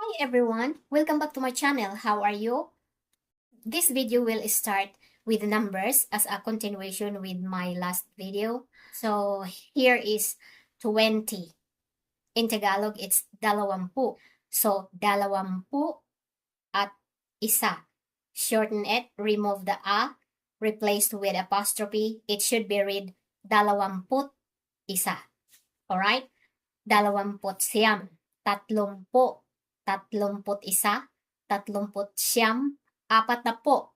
Hi everyone, welcome back to my channel. How are you? This video will start with numbers as a continuation with my last video. So here is 20. In Tagalog, it's dalawampu. So dalawampu at isa. Shorten it, remove the a, replaced with apostrophe. It should be read dalawamput isa. Alright? Dalawamput siyam. Tatlumpu. Tatlumput isa, tatlumput siyam, apat na po,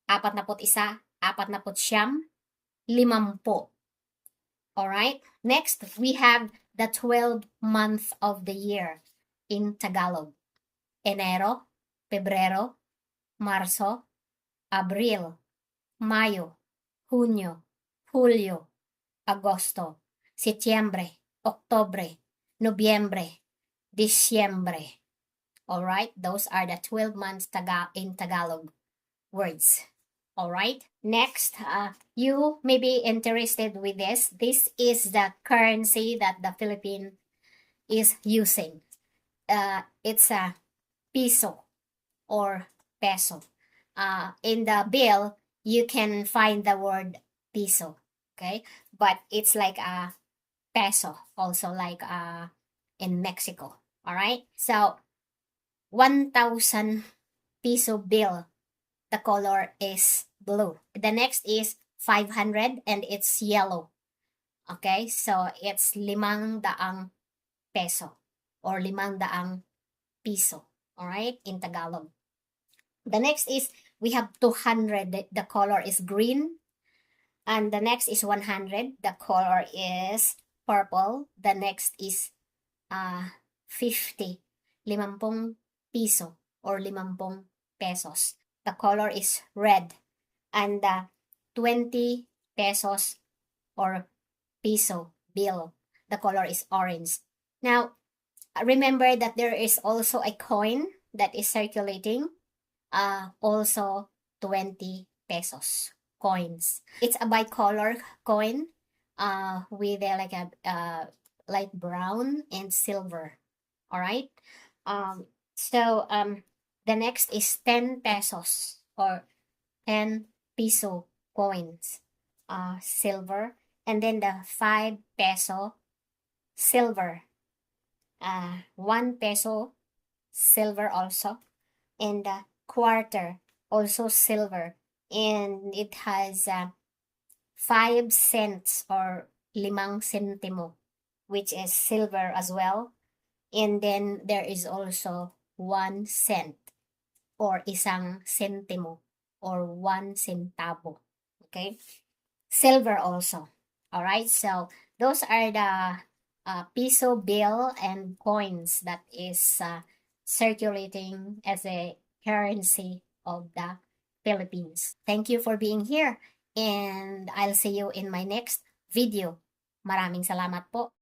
apat na put isa, apat na put siyam, limampu. Alright, next we have the 12th month of the year in Tagalog. Enero, Pebrero, Marso, Abril, Mayo, Junio, Julio, Agosto, Setyembre, Oktobre, Nobyembre, Disyembre. All right, those are the 12 months in Tagalog words. All right, next, you may be interested with this. This is the currency that the Philippines is using. It's a piso or peso. In the bill, you can find the word piso, okay? But it's like a peso, also like in Mexico. All right, so 1,000 peso bill, the color is blue. The next is 500 and it's yellow. Okay, so it's 500 peso or 500 piso. All right, in Tagalog. The next is we have 200. The color is green. And the next is 100. The color is purple. The next is 50. 50 piso or 50 pesos. The color is red. And the 20 pesos or piso bill, the color is orange. Now, remember that there is also a coin that is circulating, also 20 pesos coins. It's a bicolor coin with like a light brown and silver. All right. So the next is 10 pesos or 10 peso coins, silver, and then the 5 peso silver, 1 peso silver also, and the quarter also silver, and it has 5 cents or 5 centimo, which is silver as well. And then there is also 1 cent or isang centimo or 1 centavo. Okay, silver also. All right, so those are the peso bill and coins that is circulating as a currency of the Philippines. Thank you for being here and I'll see you in my next video. Maraming salamat po.